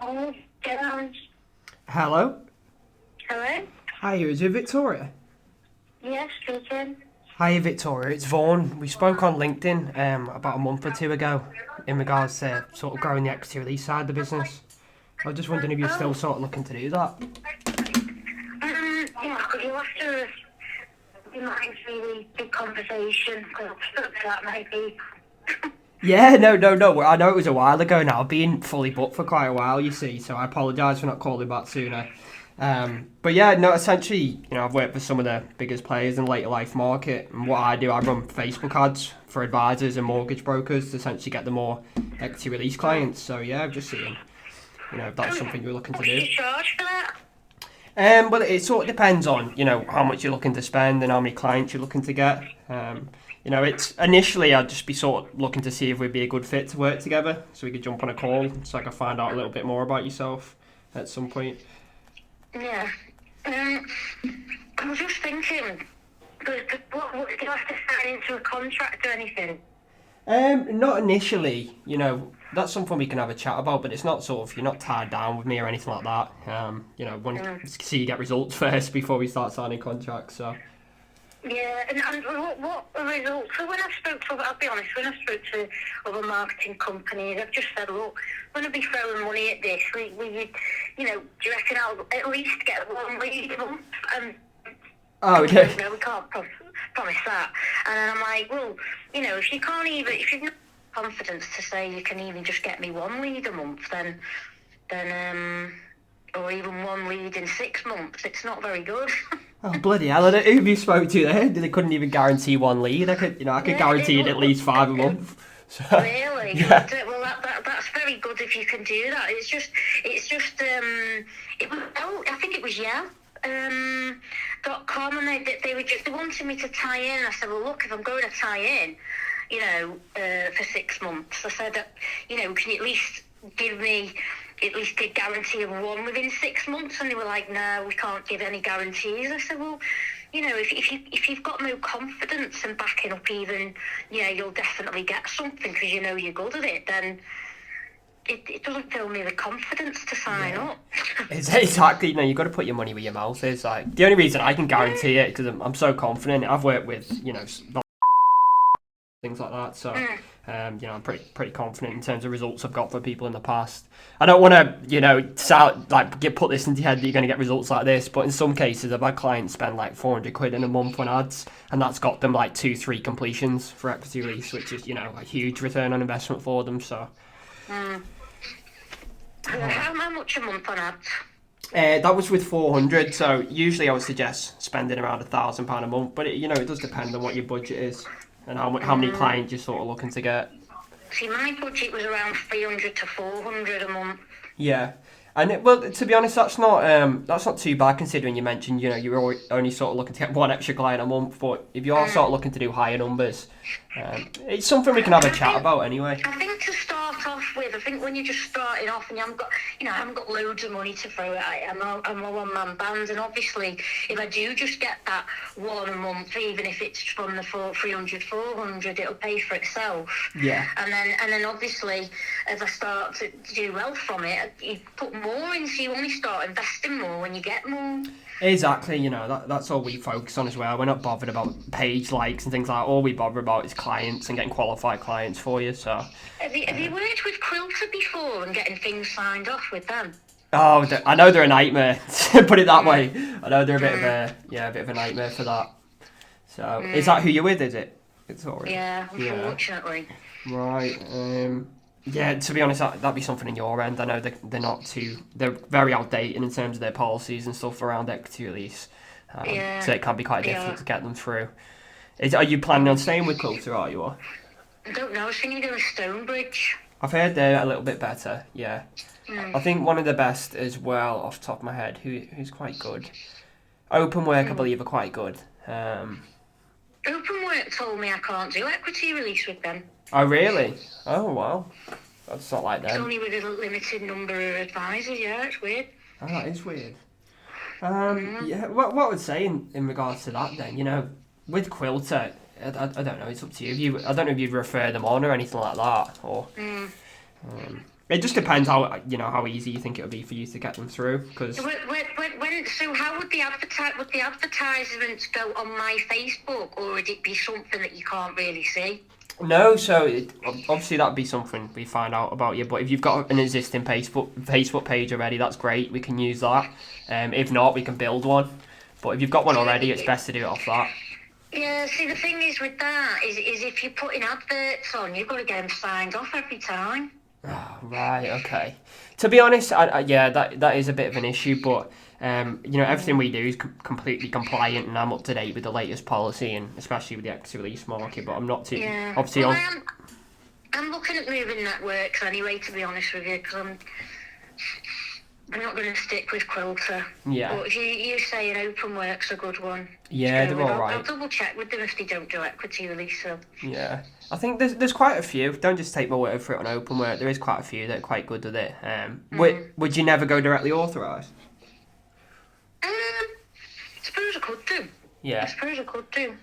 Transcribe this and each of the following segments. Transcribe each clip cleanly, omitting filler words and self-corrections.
Oh, Jones. Hello. Hello? Hi, is it Victoria? Yes, speaking. Hi, Victoria. It's Vaughan. We spoke on LinkedIn about a month or two ago in regards to sort of growing the equity release side of the business. I was just wondering if you're still Oh, sort of looking to do that. yeah, could you have to remind me the big conversation? Because I spoke to that maybe. Yeah, no. I know it was a while ago now. I've been fully booked for quite a while, you see, so I apologise for not calling back sooner. But yeah, no, essentially, I've worked for some of the biggest players in the later life market, and what I do, I run Facebook ads for advisors and mortgage brokers to essentially get the more equity release clients. So yeah, I'm just seeing, if that's something you're looking to What do do. you charge for that? Well, it sort of depends on, how much you're looking to spend and how many clients you're looking to get. It's initially I'd just be sort of looking to see if we'd be a good fit to work together, so we could jump on a call, so I could find out a little bit more about yourself at some point. Yeah. I was just thinking, what do you have to sign into a contract or anything? Not initially, that's something we can have a chat about, but it's not sort of, you're not tied down with me or anything like that. Want to see you get results first before we start signing contracts, so. Yeah, and what are the results? So when I spoke to, I'll be honest, when I spoke to other marketing companies, I've just said, look, I'm going to be throwing money at this. Do you reckon I'll at least get one lead a month? And Oh, we okay. don't know, we can't promise that. And then I'm like, well, if you can't even, if you've not confidence to say you can even just get me one lead a month, then or even one lead in 6 months, it's not very good. Oh, bloody hell, I don't know who you spoke to there. They couldn't even guarantee one lead. I could Yeah, guarantee it at least five a month. So, really? yeah. Well, that's very good if you can do that. It was, I think it was .com, and they wanted me to tie in. I said, well, look, if I'm going to tie in, for 6 months, I said, can you at least give me at least a guarantee of one within 6 months? And they were like, no, we can't give any guarantees. I said, well, if you've got no confidence and backing up even, you'll definitely get something because you're good at it, then it doesn't fill me with confidence to sign up. It's exactly, you've got to put your money where your mouth is. Like, the only reason I can guarantee it because I'm so confident. I've worked with, things like that. So, I'm pretty confident in terms of results I've got for people in the past. I don't want to, sound like put this into your head that you're going to get results like this, but in some cases, I've had clients spend like 400 quid in a month on ads, and that's got them like 2-3 completions for equity release, which is, a huge return on investment for them. So, How much a month on ads? that was with 400. So usually I would suggest spending around £1,000 a month, but it does depend on what your budget is and how many clients you're sort of looking to get. See, my budget was around 300 to 400 a month. Yeah, and well, to be honest, that's not too bad considering you mentioned you're only sort of looking to get one extra client a month. But if you are sort of looking to do higher numbers, it's something we can have a chat about anyway. I think to start off with, I think when you're just starting off and I haven't got loads of money to throw at it. I'm a one-man band, and obviously if I do just get that one a month, even if it's from the 300, 400, it'll pay for itself. Yeah. And then obviously as I start to do well from it, you put more in, so you only start investing more when you get more. Exactly, that's all we focus on as well. We're not bothered about page likes and things like that. All we bother about is clients and getting qualified clients for you. So, Have you worked with Quilter before and getting things signed off with them? oh, I know they're a nightmare. Put it that way. I know they're a bit of a nightmare for that. So, is that who you're with? Is it? It's already. Yeah, unfortunately. Yeah. Right. Yeah, to be honest, that'd be something in your end. I know they're not too. They're very outdated in terms of their policies and stuff around equity release. So it can be quite difficult to get them through. Are you planning on staying with Coulter, are you? Or? I don't know. I was thinking of Stonebridge. I've heard they're a little bit better. Yeah. I think one of the best as well, off the top of my head, who's quite good. Open Work, I believe, are quite good. Open Work told me I can't do equity release with them. Oh, really? Oh, wow. That's not like It's them. only with a limited number of advisors, yeah, it's weird. Oh, that is weird. Yeah, what I would say in regards to that then, with Quilter, I don't know, it's up to you. I don't know if you'd refer them on or anything like that, or... It just depends how easy you think it would be for you to get them through. Because So how would the advertisements go on my Facebook, or would it be something that you can't really see? no, so obviously that'd be something we find out about you. But if you've got an existing Facebook page already, that's great. We can use that. If not, we can build one. But if you've got one already, it's best to do it off that. Yeah, see, the thing is with that is if you're putting adverts on, you've got to get them signed off every time. Oh, right, okay. To be honest, yeah, that is a bit of an issue, but everything we do is completely compliant, and I'm up to date with the latest policy, and especially with the equity release market. But I'm not too obviously. Well, I'm looking at moving networks anyway, to be honest with you, because I'm not going to stick with Quilter. Yeah. But if you say an OpenWorks a good one. Yeah, they're all right. I'll double check with them if they don't do equity release. So. Yeah, I think there's quite a few. Don't just take my word for it on OpenWork. There is quite a few that are quite good with it. Would you never go directly authorised? I suppose I could do. Yeah. I suppose I could do.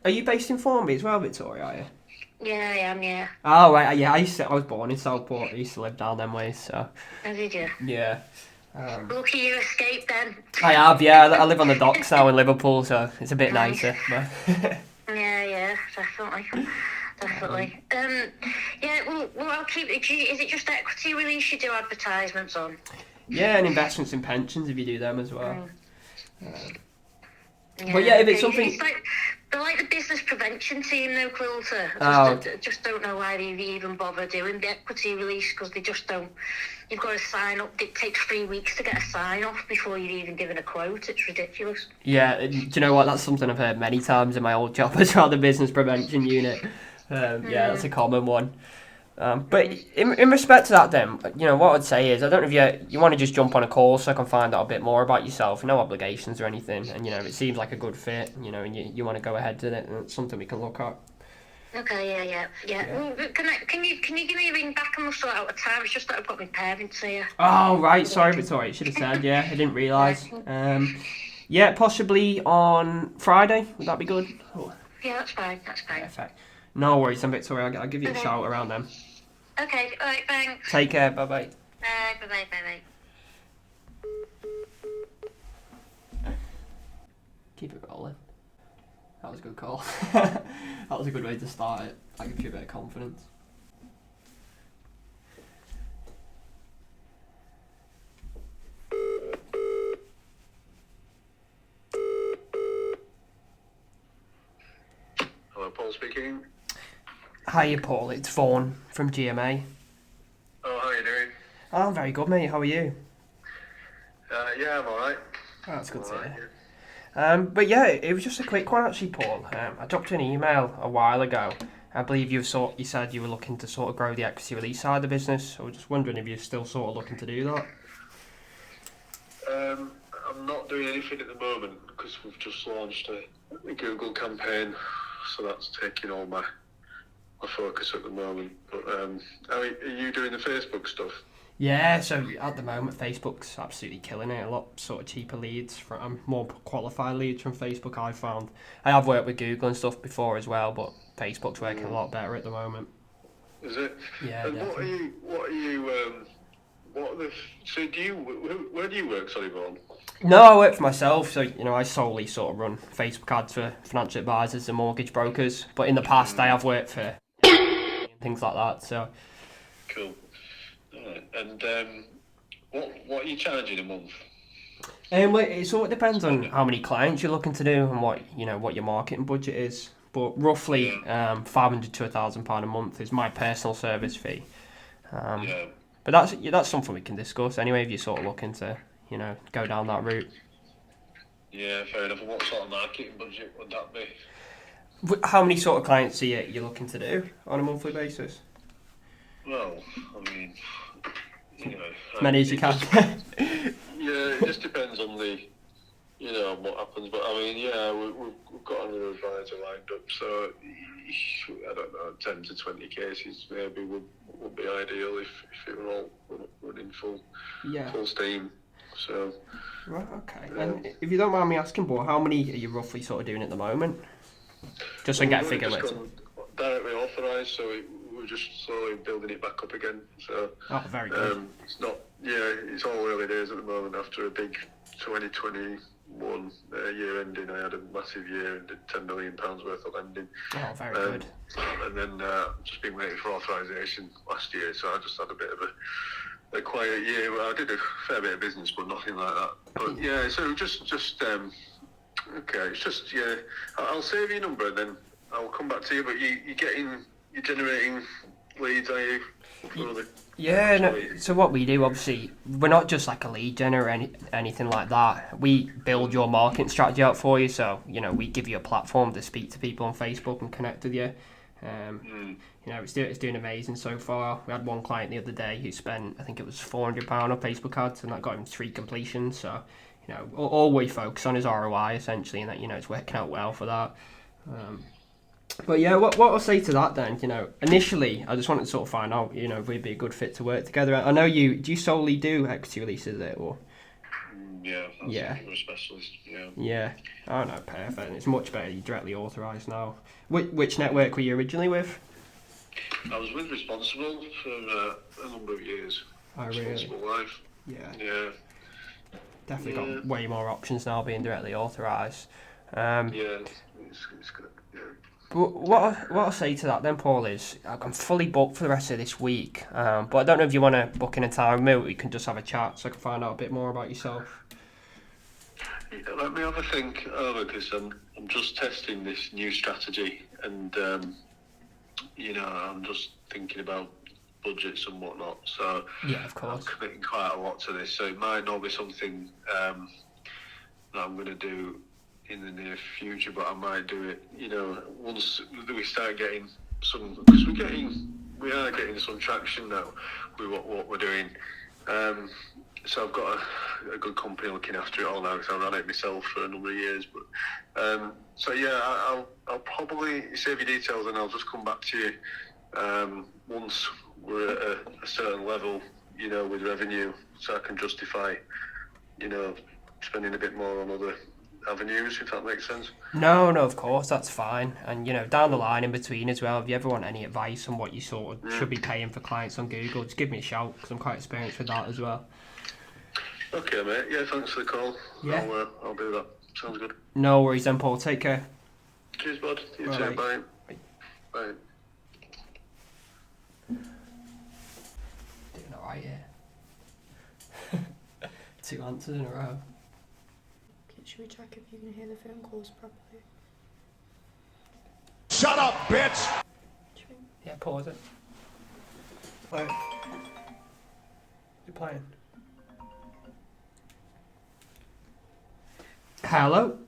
Are you based in Formby as well, Victoria? Are you? Yeah, I am. Yeah. Oh right, yeah. I was born in Southport. I used to live down them ways. So. Oh, did you? Yeah. Lucky you escaped then. I have, yeah. I live on the docks now in Liverpool, so it's a bit nicer. But Yeah, definitely. Yeah, well, I'll keep it. Is it just equity release you do advertisements on? Yeah, and investments in pensions if you do them as well. Yeah, but yeah, if it's something. They're like the business prevention team, though, Quilter. I just don't know why they even bother doing the equity release, because they just don't. You've got to sign up. It takes 3 weeks to get a sign off before you're even given a quote. It's ridiculous. Yeah, do you know what? That's something I've heard many times in my old job as well, the business prevention unit. Yeah, that's a common one. But in respect to that then, what I'd say is, I don't know if you want to just jump on a call so I can find out a bit more about yourself, no obligations or anything, and if it seems like a good fit, and you want to go ahead with it, and it's something we can look at. Okay, yeah. Well, can you give me a ring back and we'll sort out a time? It's just that I've got my parents here. Oh, right, sorry Victoria, you should have said, yeah, I didn't realise. Yeah, possibly on Friday, would that be good? Oh. Yeah, that's fine. Perfect. No worries, then Victoria, I'll give you a shout around then. Okay, alright, thanks. Take care, bye-bye. Bye. Keep it rolling. That was a good call. That was a good way to start it. That gives you a bit of confidence. Hello, Paul speaking. Hiya, Paul. It's Vaughan from GMA. Oh, how are you doing? Oh, I'm very good, mate. How are you? Yeah, I'm alright. Oh, that's good to hear. Yeah. But yeah, it was just a quick one actually, Paul. I dropped you an email a while ago. I believe you said you were looking to sort of grow the equity release side of the business. I was just wondering if you're still sort of looking to do that. I'm not doing anything at the moment because we've just launched a Google campaign, so that's taking all my focus at the moment. But are you doing the Facebook stuff? Yeah, so at the moment Facebook's absolutely killing it. A lot sort of cheaper leads, more qualified leads from Facebook I've found. I have worked with Google and stuff before as well, but Facebook's working a lot better at the moment. Is it? Yeah, and definitely. Where do you work, sorry, Vaughan? No, I work for myself, so I solely sort of run Facebook ads for financial advisors and mortgage brokers. But in the past, I have worked for things like that. So cool. Alright. And what are you charging a month? It sort of depends on how many clients you're looking to do and what your marketing budget is. But roughly, £500 to £1,000 a month is my personal service fee. But that's something we can discuss anyway if you're sort of looking to go down that route. Yeah, fair enough. And what sort of marketing budget would that be? How many sort of clients are you looking to do on a monthly basis? Well, I mean, as many as you can. Yeah, it just depends on what happens. But I mean, we've got another advisor lined up, so I don't know, 10 to 20 cases maybe would be ideal if it were all running full steam. So. Right, okay. And if you don't mind me asking, Paul, how many are you roughly sort of doing at the moment? Just so I can get a figure later. Directly authorised, so we're just slowly building it back up again. So Oh, very good. it's not, it's all early days at the moment. After a big 2021 year ending, I had a massive year and did £10 million worth of lending. Oh, very good. And then just been waiting for authorisation last year, so I just had a bit of a quiet year. Well, I did a fair bit of business, but nothing like that. But yeah, so just okay, it's just I'll save your number and then I'll come back to you. But you're generating leads, are you? Yeah, no, so what we do, obviously, we're not just like a lead gen or anything like that. We build your marketing strategy out for you. So, we give you a platform to speak to people on Facebook and connect with you. It's doing amazing so far. We had one client the other day who spent, I think it was £400 on Facebook ads, and that got him 3 completions. So, all we focus on is ROI essentially, and that, it's working out well for that. But yeah, what I'll say to that then, initially I just wanted to sort of find out, if we'd be a good fit to work together. I know do you solely do equity releases there, or? Yeah. You're a specialist. Yeah. Yeah. Oh no, perfect. And it's much better. You're directly authorised now. Which network were you originally with? I was with Responsible for a number of years. Oh really? Responsible Life. Yeah. Definitely got way more options now being directly authorised. It's good. Yeah. What I'll say to that then, Paul, is I'm fully booked for the rest of this week. But I don't know if you want to book in a time with me, we can just have a chat so I can find out a bit more about yourself. Yeah, let me have a think over, because I'm just testing this new strategy, and I'm just thinking about budgets and whatnot. So yeah, of course, I'm committing quite a lot to this. So it might not be something that I'm going to do in the near future, but I might do it, once we start getting some, because we are getting some traction now with what we're doing. So I've got a good company looking after it all now, because I ran it myself for a number of years. But I'll probably save your details and I'll just come back to you once we're at a certain level, with revenue, so I can justify, spending a bit more on other avenues, if that makes sense. No, of course, that's fine. And down the line in between as well, if you ever want any advice on what you sort of should be paying for clients on Google, just give me a shout, because I'm quite experienced with that as well. Okay, mate. Yeah, thanks for the call. Yeah, I'll do that. Sounds good. No worries then, Paul. Take care. Cheers, bud. You Bye. too. Bye. Bye. Doing alright here. 2 answers in a row. Should we check if you can hear the phone calls properly? Shut up, bitch! Yeah, pause it. Play. You're playing. Hello?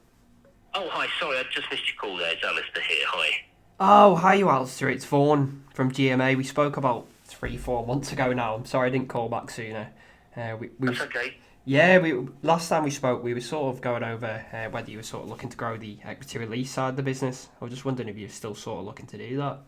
Oh, hi, sorry, I just missed your call there. It's Alistair here, hi. Oh, hi, you Alistair. It's Vaughan from GMA. We spoke about 3-4 months ago now. I'm sorry I didn't call back sooner. That's okay. Yeah, last time we spoke, we were sort of going over whether you were sort of looking to grow the equity release side of the business. I was just wondering if you're still sort of looking to do that.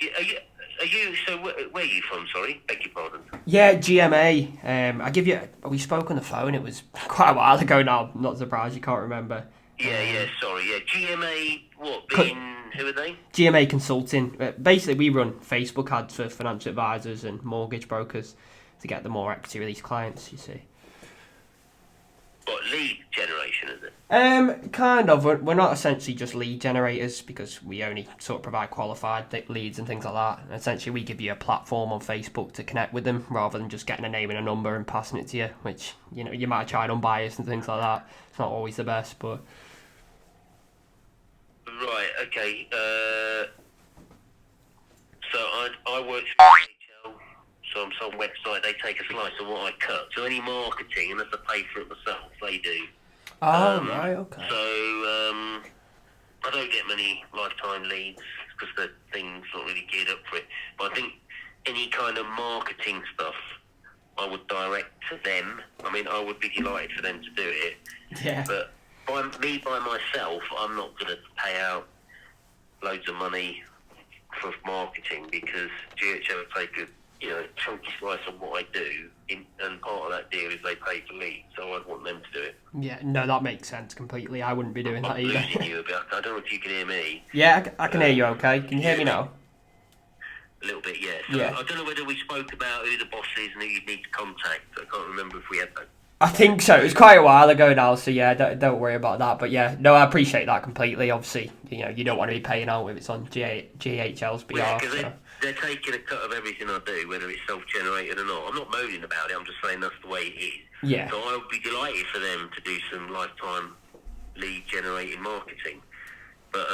Yeah, are you so where are you from, sorry? Beg your pardon. Yeah, GMA. We spoke on the phone, it was quite a while ago now. I'm not surprised you can't remember. Yeah, sorry, yeah. GMA, what, who are they? GMA Consulting. Basically, we run Facebook ads for financial advisors and mortgage brokers to get the more equity release clients, you see. What, lead generation, is it? Kind of. We're not essentially just lead generators, because we only sort of provide qualified leads and things like that. And essentially, we give you a platform on Facebook to connect with them, rather than just getting a name and a number and passing it to you, which, you might try unbiased and things like that. It's not always the best, but... Right, okay. So I work for DHL, so I'm some website, they take a slice of what I cut. So any marketing, unless I pay for it myself, they do. Oh, right, okay. So I don't get many lifetime leads because the thing's not really geared up for it. But I think any kind of marketing stuff, I would direct to them. I mean, I would be delighted for them to do it. Yeah. But by myself, I'm not going to pay out loads of money for marketing, because GHL take a chunky slice of what I do, and part of that deal is they pay for leads, so I'd want them to do it. Yeah, no, that makes sense completely. I wouldn't be doing that either. I'm losing you a bit. I don't know if you can hear me. Yeah, I can hear you okay. Can you hear me now? A little bit, yeah. So Yeah. I don't know whether we spoke about who the boss is and who you need to contact. I can't remember if we had that. I think so. It was quite a while ago now, so yeah, don't worry about that. But yeah, no, I appreciate that completely. Obviously, you don't want to be paying out if it's on GHL's Well, yeah, behalf. because So. they're taking a cut of everything I do, whether it's self-generated or not. I'm not moaning about it. I'm just saying that's the way it is. Yeah. So I would be delighted for them to do some lifetime lead-generating marketing. But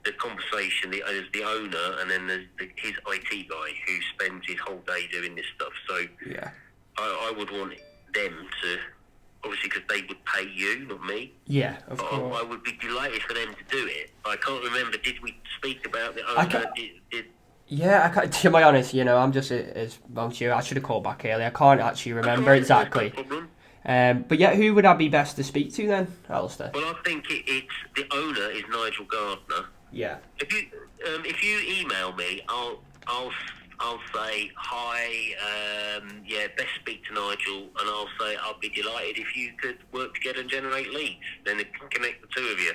the conversation, there's the owner, and then there's his IT guy who spends his whole day doing this stuff. So Yeah. I would want them to, obviously, because they would pay you, not me. Yeah, of But course. I would be delighted for them to do it. I can't remember. Did we speak about the I owner? can't- Did Yeah, to be honest, I'm just as wrong as you. I should have called back earlier. I can't actually remember exactly. No problem. But yeah, who would I be best to speak to then, Alistair? Well, I think it's the owner is Nigel Gardner. Yeah. If you email me, I'll say hi. Best speak to Nigel, and I'll say I'll be delighted if you could work together and generate leads. Then it can connect the two of you.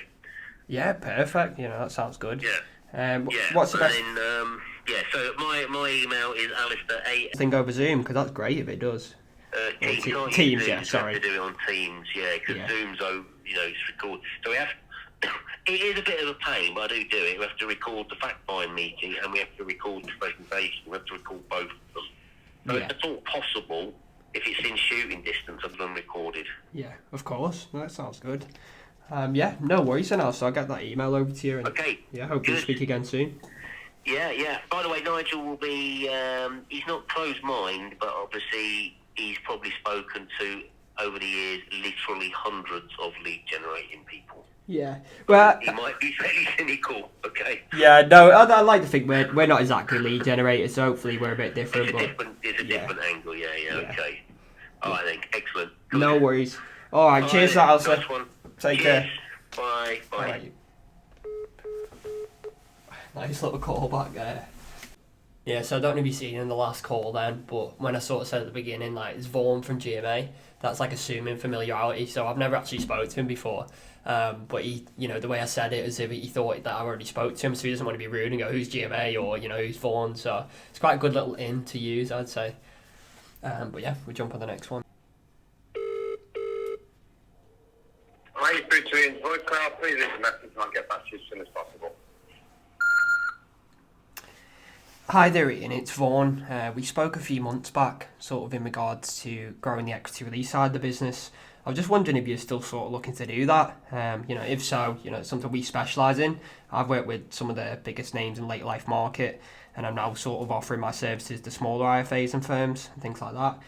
Yeah, perfect. That sounds good. Yeah. Yeah. What's the best And then, so my email is Alistair A. thing over Zoom? Because that's great if it does. Teams, can't use Teams, Zoom, yeah, so sorry. we have to do it on Teams, yeah, because Yeah. Zoom's, it's recorded. So we have, it is a bit of a pain, but I do it. We have to record the fact find meeting, and we have to record the presentation. We have to record both of them. So Yeah. if it's all possible, if it's in shooting distance, I've done recorded. Yeah, of course. That sounds good. No worries then, Alistair. I'll get that email over to you. And, Okay. yeah, hope we Good. speak again soon. Yeah. By the way, Nigel will be, he's not closed mind, but obviously he's probably spoken to, over the years, literally hundreds of lead generating people. Yeah. Well, He might be fairly cynical, okay? yeah, no, I like to think we're not exactly lead generators, so hopefully we're a bit different. It's a different angle, yeah, okay. All right then, excellent. Good. No worries. All right, cheers, for that, Alistair. Nice one. Take Cheers. care. Bye. All right. Nice little call back there. Yeah, so I don't know if you've seen in the last call then, but when I sort of said at the beginning, like, it's Vaughan from GMA, that's like assuming familiarity, so I've never actually spoke to him before. But he, the way I said it, as if he thought that I already spoke to him, so he doesn't want to be rude and go, who's GMA, or, who's Vaughan, so it's quite a good little in to use, I'd say. But yeah, we'll jump on the next one. Hi, through to Ian's voicemail. Please leave a message and I'll get back to you as soon as possible. Hi there, Ian. It's Vaughan. We spoke a few months back, sort of in regards to growing the equity release side of the business. I was just wondering if you're still sort of looking to do that. If so, it's something we specialise in. I've worked with some of the biggest names in late life market, and I'm now sort of offering my services to smaller IFAs and firms and things like that.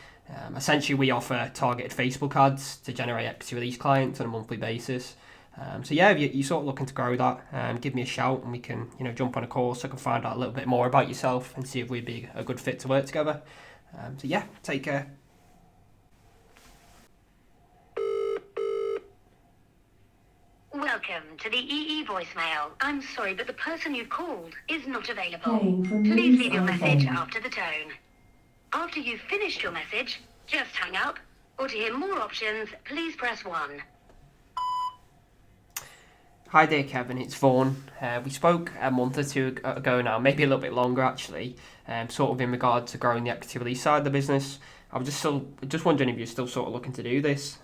Essentially, we offer targeted Facebook ads to generate equity release clients on a monthly basis. If you're sort of looking to grow that, give me a shout and we can, jump on a call so I can find out a little bit more about yourself and see if we'd be a good fit to work together. Take care. Welcome to the EE voicemail. I'm sorry, but the person you've called is not available. Playing from Please leave your Lee's message iPhone. after the tone. After you've finished your message, just hang up. Or to hear more options, please press 1. Hi there, Kevin. It's Vaughan. We spoke a month or two ago now, maybe a little bit longer actually, sort of in regard to growing the equity release side of the business. I was just wondering if you're still sort of looking to do this.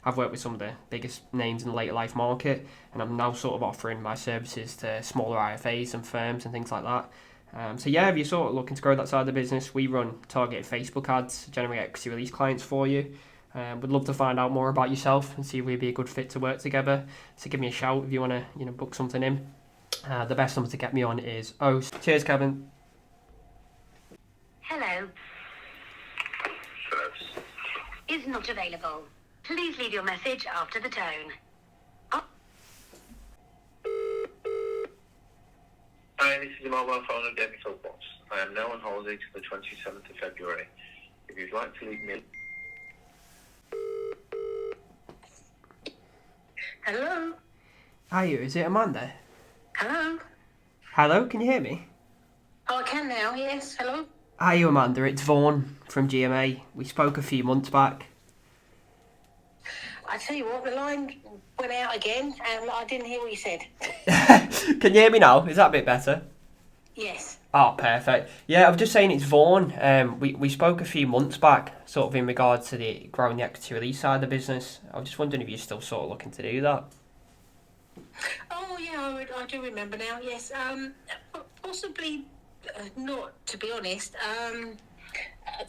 I've worked with some of the biggest names in the later life market, and I'm now sort of offering my services to smaller IFAs and firms and things like that. If you're sort of looking to grow that side of the business, we run targeted Facebook ads to generate equity release clients for you. Would love to find out more about yourself and see if we'd be a good fit to work together. So give me a shout if you want to, book something in. The best number to get me on is Cheers, Kevin. Hello. Is not available. Please leave your message after the tone. Hi, this is your mobile phone of Debbie Philpotts. I am now on holiday to the 27th of February. If you'd like to leave me... Hello? Hi, is it Amanda? Hello? Hello, can you hear me? Oh, I can now, yes. Hello? Hi, Amanda. It's Vaughan from GMA. We spoke a few months back. I tell you what, the line went out again, and I didn't hear what you said. Can you hear me now? Is that a bit better? Yes. Oh, perfect. Yeah, I was just saying it's Vaughan. We spoke a few months back, sort of in regard to the growing the equity release side of the business. I was just wondering if you're still sort of looking to do that. Oh yeah, I do remember now. Yes. Possibly not, to be honest.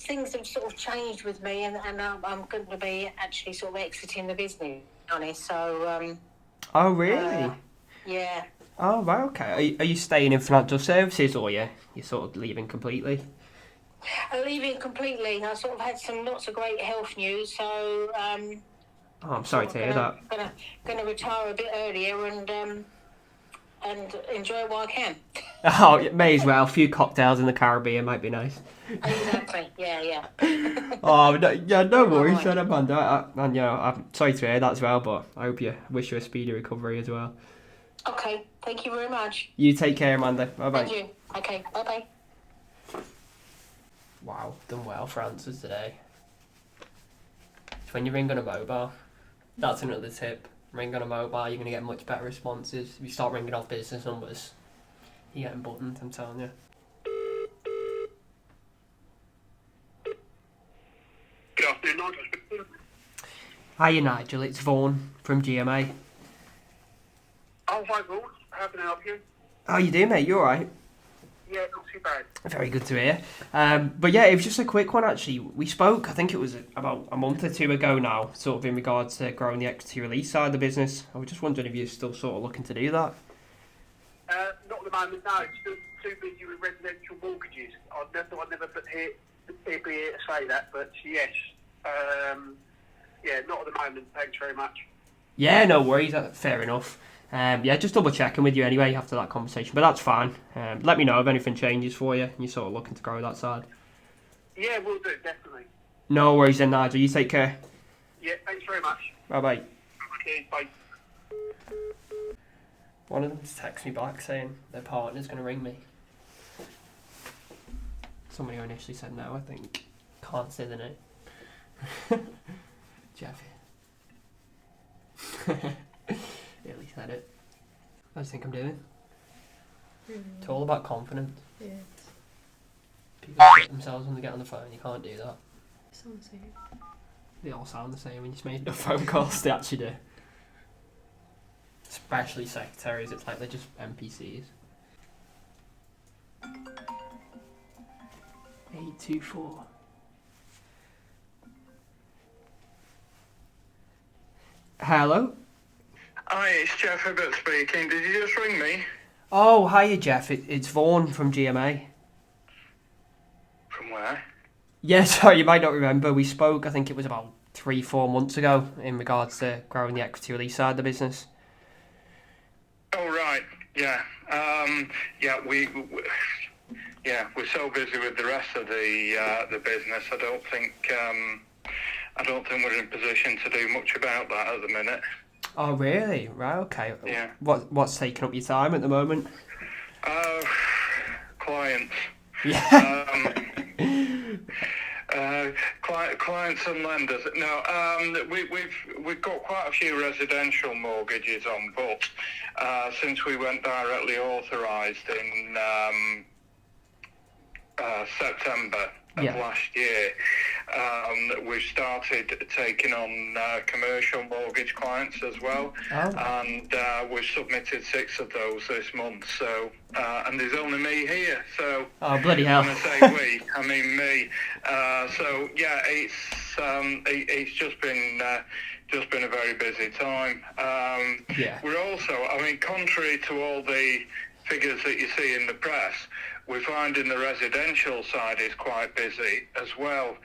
Things have sort of changed with me, and I'm going to be actually sort of exiting the business, to be honest. So Oh, really? yeah. Oh, right, okay. Are you staying in financial services, or you're sort of leaving completely? I'm leaving completely. I sort of had some lots of great health news, so Oh, I'm sorry to hear that. Gonna retire a bit earlier and enjoy it while I can. Oh, it may as well. A few cocktails in the Caribbean might be nice. Exactly. Yeah. Oh, no, yeah, no Never worries, mind. Amanda. And, I'm sorry to hear that as well, but I wish you a speedy recovery as well. Okay. Thank you very much. You take care, Amanda. Bye-bye. Thank you. Okay. Bye. Wow, done well for answers today. It's when you ring on a mobile. That's another tip. Ring on a mobile, you're going to get much better responses. If you start ringing off business numbers, you're getting buttoned, I'm telling you. Good afternoon, Nigel. Hiya, Nigel. It's Vaughan from GMA. Oh, hi, Vaughan. How can I help you? How you doing, mate? You alright? Yeah, not too bad. Very good to hear. But yeah, it was just a quick one actually. We spoke, I think it was about a month or two ago now, sort of in regards to growing the equity release side of the business. I was just wondering if you're still sort of looking to do that. Not at the moment, no. Still too busy with residential mortgages. I'd never be here to say that, but yes. Yeah, not at the moment. Thanks very much. Yeah, no worries. Fair enough. Yeah, just double checking with you anyway after that conversation, but that's fine. Let me know if anything changes for you and you're sort of looking to grow that side. Yeah, we'll do, definitely. No worries then, Nigel. You take care. Yeah, thanks very much. Bye-bye. Cheers, bye. One of them just texted me back saying their partner's going to ring me. Somebody who initially said no, I think. Can't say the name. Jeffy. Really said it. What do you think I'm doing? It's all about confidence. Yeah. People shit themselves when they get on the phone. You can't do that. Sounds like it. They all sound the same when you just make the phone calls. They actually do. Especially secretaries. It's like they're just NPCs. 824. Hello? Hi, it's Jeff Hibbert speaking. Did you just ring me? Oh, hiya, Jeff. It's Vaughan from GMA. From where? Yeah, sorry, you might not remember. We spoke, I think it was about 3-4 months ago, in regards to growing the equity release side of the business. Oh, right. Yeah. Yeah, we're so busy with the rest of the business. I don't think we're in a position to do much about that at the minute. Oh, really? Right, okay. Yeah. What's taking up your time at the moment? Clients. Yeah. Clients and lenders. No, we've got quite a few residential mortgages on, but since we went directly authorised in September of last year, we've started taking on commercial mortgage clients as well, and we've submitted 6 of those this month. So, and there's only me here. So, oh, bloody hell! When I say we, I mean me. So yeah, it's just been a very busy time. Yeah. We're also, I mean, contrary to all the figures that you see in the press, we're finding the residential side is quite busy as well,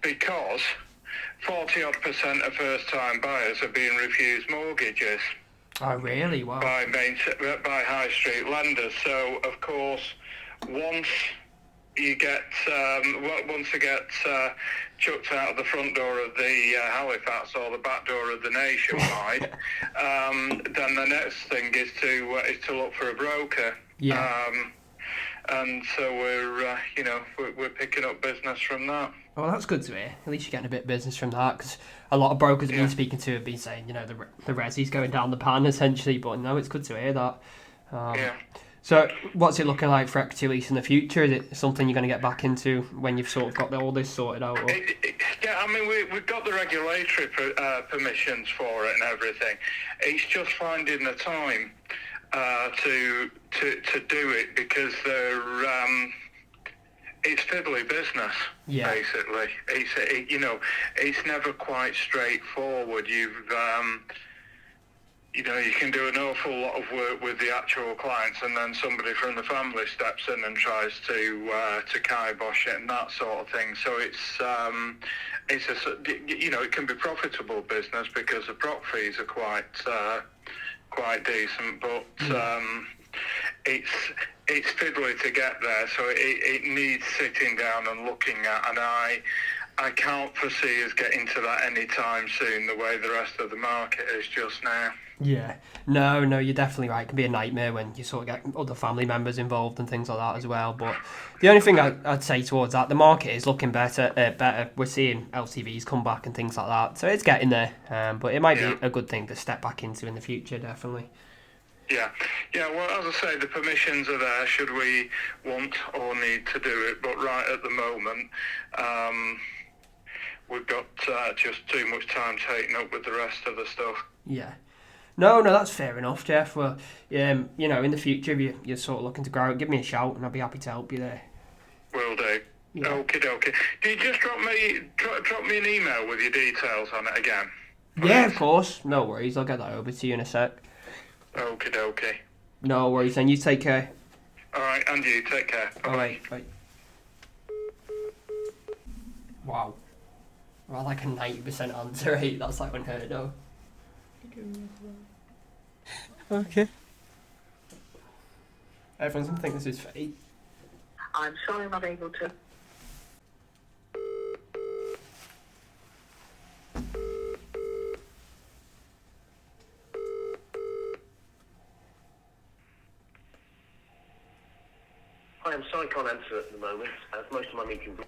because 40% of first-time buyers are being refused mortgages. Oh, really? Wow. By high street lenders. So, of course, once they get chucked out of the front door of the Halifax or the back door of the Nationwide, then the next thing is to look for a broker. Yeah. And so we're picking up business from that. Well, that's good to hear. At least you're getting a bit of business from that, because a lot of brokers I've been speaking to have been saying, the resi's going down the pan essentially. But no, it's good to hear that. Yeah. So, what's it looking like for equity lease in the future? Is it something you're going to get back into when you've sort of got all this sorted out? Or? Yeah, I mean, we've got the regulatory permissions for it and everything. It's just finding the time to do it, because it's fiddly business, basically. It's never quite straightforward. You can do an awful lot of work with the actual clients, and then somebody from the family steps in and tries to kibosh it and that sort of thing. So it can be profitable business because the prop fees are quite decent, but it's fiddly to get there. So it needs sitting down and looking at, and I can't foresee us getting to that anytime soon, the way the rest of the market is just now. Yeah, no, you're definitely right. It can be a nightmare when you sort of get other family members involved and things like that as well. But the only thing I'd say towards that, the market is looking better. We're seeing LTVs come back and things like that, so it's getting there. But it might be a good thing to step back into in the future, definitely. Yeah. Well, as I say, the permissions are there should we want or need to do it. But right at the moment, we've got just too much time taken up with the rest of the stuff. Yeah. No, that's fair enough, Jeff. Well, in the future, if you're sort of looking to grow, give me a shout and I'll be happy to help you there. Will do. Yeah. Okie dokie. Can you just drop me an email with your details on it again? Yeah, of course. No worries. I'll get that over to you in a sec. Okie dokie. No worries. Then you take care. All right, and you take care. All right. Bye. Wow. Well, like a 90% answer rate. That's like unheard of. Okay. Everyone's gonna think this is fake. I'm sorry I'm not able to. Hi, I'm sorry I can't answer at the moment, as most of my meetings...